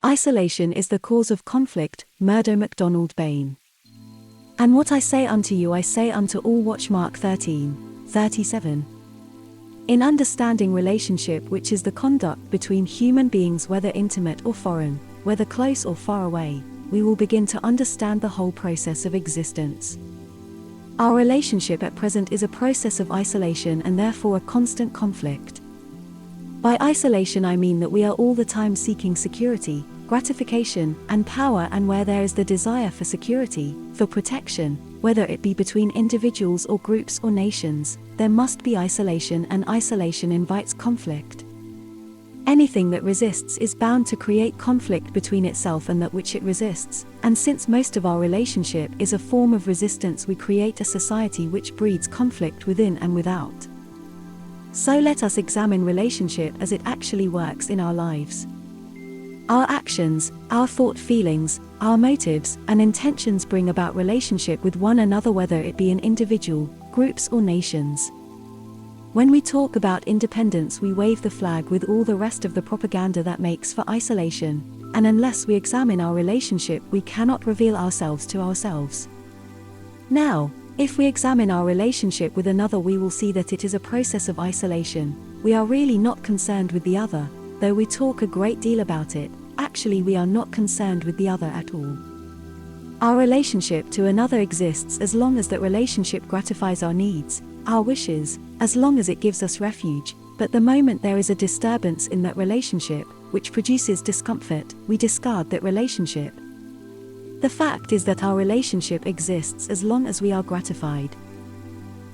Isolation is the cause of conflict, Murdo MacDonald-Bayne. And what I say unto you I say unto all. Watch Mark 13:37. In understanding relationship, which is the conduct between human beings, whether intimate or foreign, whether close or far away, we will begin to understand the whole process of existence. Our relationship at present is a process of isolation and therefore a constant conflict. By isolation I mean that we are all the time seeking security, gratification, and power, and where there is the desire for security, for protection, whether it be between individuals or groups or nations, there must be isolation, and isolation invites conflict. Anything that resists is bound to create conflict between itself and that which it resists, and since most of our relationship is a form of resistance, we create a society which breeds conflict within and without. So let us examine relationship as it actually works in our lives. Our actions, our thought, feelings, our motives, and intentions bring about relationship with one another, whether it be in individual, groups, or nations. When we talk about independence, we wave the flag with all the rest of the propaganda that makes for isolation, and unless we examine our relationship, we cannot reveal ourselves to ourselves. Now, if we examine our relationship with another, we will see that it is a process of isolation. We are really not concerned with the other, though we talk a great deal about it. Actually, we are not concerned with the other at all. Our relationship to another exists as long as that relationship gratifies our needs, our wishes, as long as it gives us refuge, but the moment there is a disturbance in that relationship, which produces discomfort, we discard that relationship. The fact is that our relationship exists as long as we are gratified.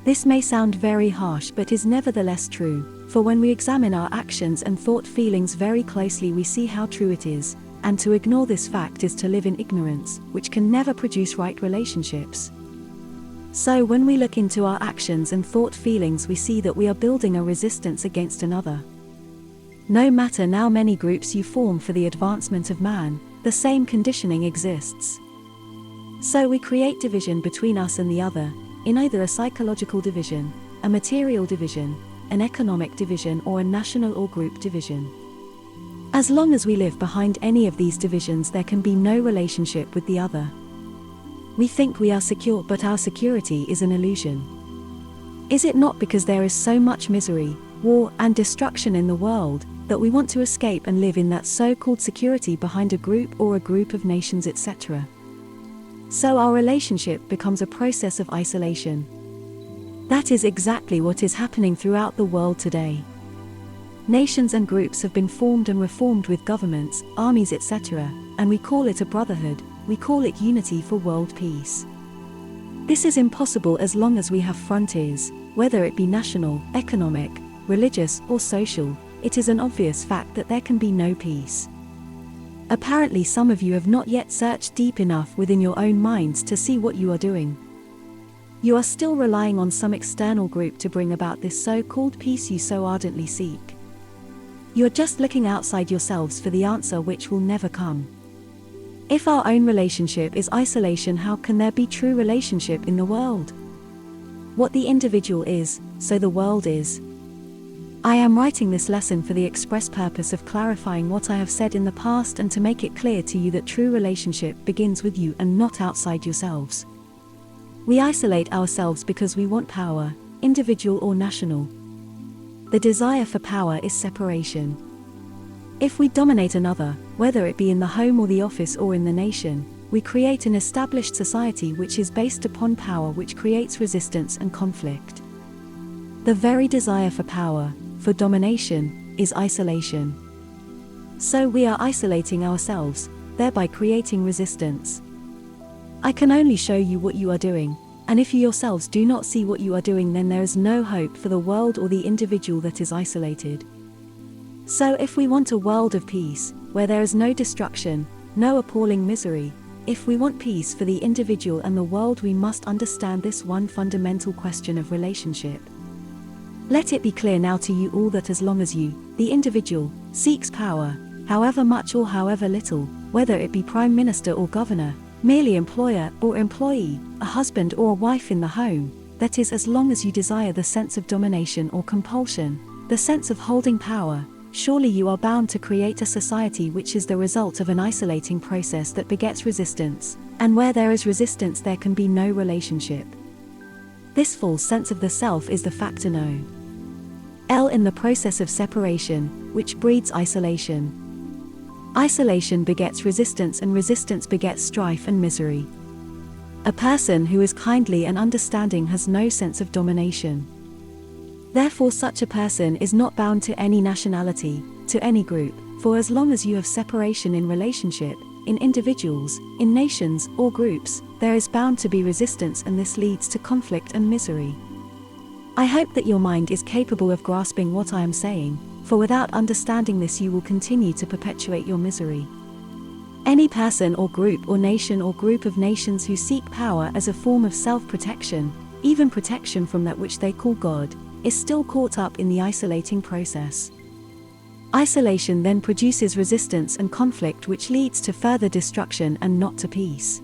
This may sound very harsh, but is nevertheless true, for when we examine our actions and thought feelings very closely, we see how true it is, and to ignore this fact is to live in ignorance, which can never produce right relationships. So when we look into our actions and thought feelings, we see that we are building a resistance against another. No matter how many groups you form for the advancement of man, the same conditioning exists. So we create division between us and the other, in either a psychological division, a material division, an economic division, or a national or group division. As long as we live behind any of these divisions, there can be no relationship with the other. We think we are secure, but our security is an illusion. Is it not because there is so much misery, war, and destruction in the world, that we want to escape and live in that so-called security behind a group or a group of nations, etc.? So our relationship becomes a process of isolation. That is exactly what is happening throughout the world today. Nations and groups have been formed and reformed with governments, armies, etc., and we call it a brotherhood, we call it unity for world peace. This is impossible as long as we have frontiers, whether it be national, economic, religious, or social. It is an obvious fact that there can be no peace. Apparently some of you have not yet searched deep enough within your own minds to see what you are doing. You are still relying on some external group to bring about this so-called peace you so ardently seek. You are just looking outside yourselves for the answer, which will never come. If our own relationship is isolation, how can there be true relationship in the world? What the individual is, so the world is. I am writing this lesson for the express purpose of clarifying what I have said in the past and to make it clear to you that true relationship begins with you and not outside yourselves. We isolate ourselves because we want power, individual or national. The desire for power is separation. If we dominate another, whether it be in the home or the office or in the nation, we create an established society which is based upon power, which creates resistance and conflict. The very desire for power, for domination, is isolation. So we are isolating ourselves, thereby creating resistance. I can only show you what you are doing, and if you yourselves do not see what you are doing, then there is no hope for the world or the individual that is isolated. So if we want a world of peace, where there is no destruction, no appalling misery, if we want peace for the individual and the world, we must understand this one fundamental question of relationship. Let it be clear now to you all that as long as you, the individual, seeks power, however much or however little, whether it be prime minister or governor, merely employer or employee, a husband or a wife in the home, that is, as long as you desire the sense of domination or compulsion, the sense of holding power, surely you are bound to create a society which is the result of an isolating process that begets resistance, and where there is resistance there can be no relationship. This false sense of the self is the factor no. L in the process of separation, which breeds isolation. Isolation begets resistance, and resistance begets strife and misery. A person who is kindly and understanding has no sense of domination. Therefore, such a person is not bound to any nationality, to any group, for as long as you have separation in relationship, in individuals, in nations, or groups, there is bound to be resistance, and this leads to conflict and misery. I hope that your mind is capable of grasping what I am saying, for without understanding this you will continue to perpetuate your misery. Any person or group or nation or group of nations who seek power as a form of self-protection, even protection from that which they call God, is still caught up in the isolating process. Isolation then produces resistance and conflict, which leads to further destruction and not to peace.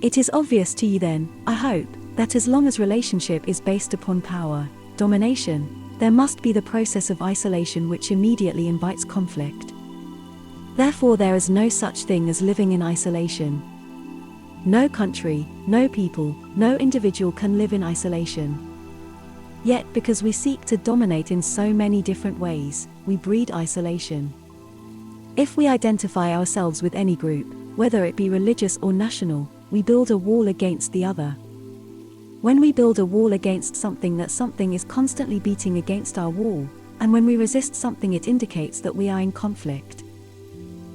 It is obvious to you then, I hope, that as long as relationship is based upon power, domination, there must be the process of isolation which immediately invites conflict. Therefore there is no such thing as living in isolation. No country, no people, no individual can live in isolation. Yet because we seek to dominate in so many different ways, we breed isolation. If we identify ourselves with any group, whether it be religious or national, we build a wall against the other. When we build a wall against something, that something is constantly beating against our wall, and when we resist something it indicates that we are in conflict.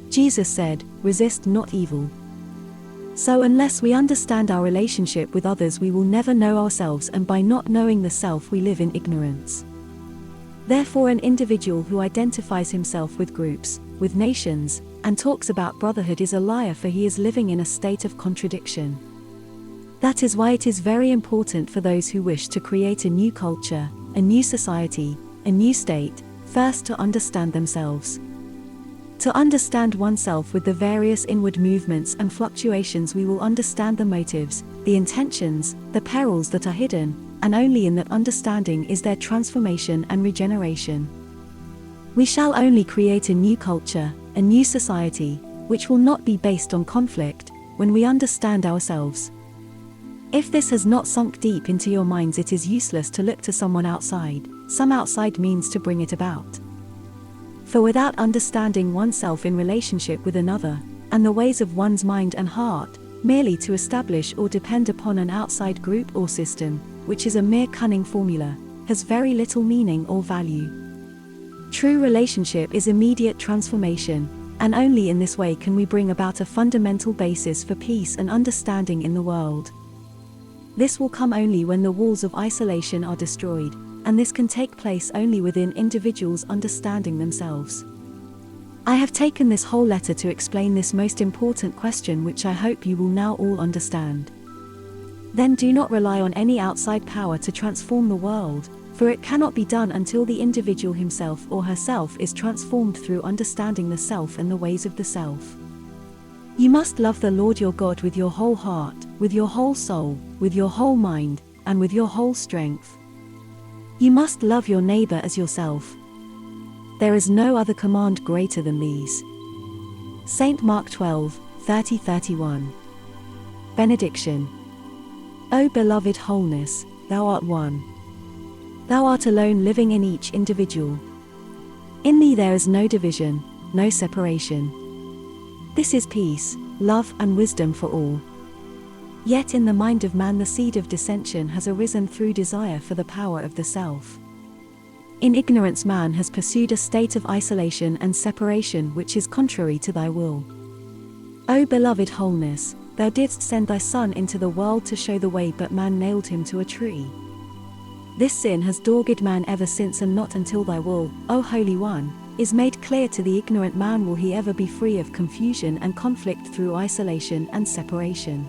Jesus said, "Resist not evil." So unless we understand our relationship with others we will never know ourselves, and by not knowing the self we live in ignorance. Therefore an individual who identifies himself with groups, with nations, and talks about brotherhood is a liar, for he is living in a state of contradiction. That is why it is very important for those who wish to create a new culture, a new society, a new state, first to understand themselves. To understand oneself with the various inward movements and fluctuations we will understand the motives, the intentions, the perils that are hidden, and only in that understanding is there transformation and regeneration. We shall only create a new culture, a new society, which will not be based on conflict, when we understand ourselves. If this has not sunk deep into your minds, it is useless to look to someone outside, some outside means to bring it about. For without understanding oneself in relationship with another, and the ways of one's mind and heart, merely to establish or depend upon an outside group or system, which is a mere cunning formula, has very little meaning or value. True relationship is immediate transformation, and only in this way can we bring about a fundamental basis for peace and understanding in the world. This will come only when the walls of isolation are destroyed, and this can take place only within individuals understanding themselves. I have taken this whole letter to explain this most important question, which I hope you will now all understand. Then do not rely on any outside power to transform the world, for it cannot be done until the individual himself or herself is transformed through understanding the self and the ways of the self. You must love the Lord your God with your whole heart, with your whole soul, with your whole mind, and with your whole strength. You must love your neighbor as yourself. There is no other command greater than these. St. Mark 12:30-31. Benediction. O beloved wholeness, thou art one. Thou art alone, living in each individual. In thee there is no division, no separation. This is peace, love, and wisdom for all. Yet in the mind of man the seed of dissension has arisen through desire for the power of the self. In ignorance man has pursued a state of isolation and separation which is contrary to thy will. O beloved wholeness, thou didst send thy Son into the world to show the way, but man nailed him to a tree. This sin has dogged man ever since, and not until thy will, O Holy One, is made clear to the ignorant man will he ever be free of confusion and conflict through isolation and separation.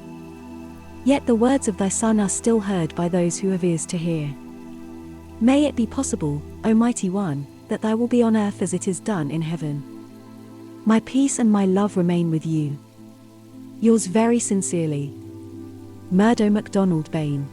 Yet the words of thy Son are still heard by those who have ears to hear. May it be possible, O Mighty One, that thy will be on earth as it is done in heaven. My peace and my love remain with you. Yours very sincerely, Murdo MacDonald-Bayne.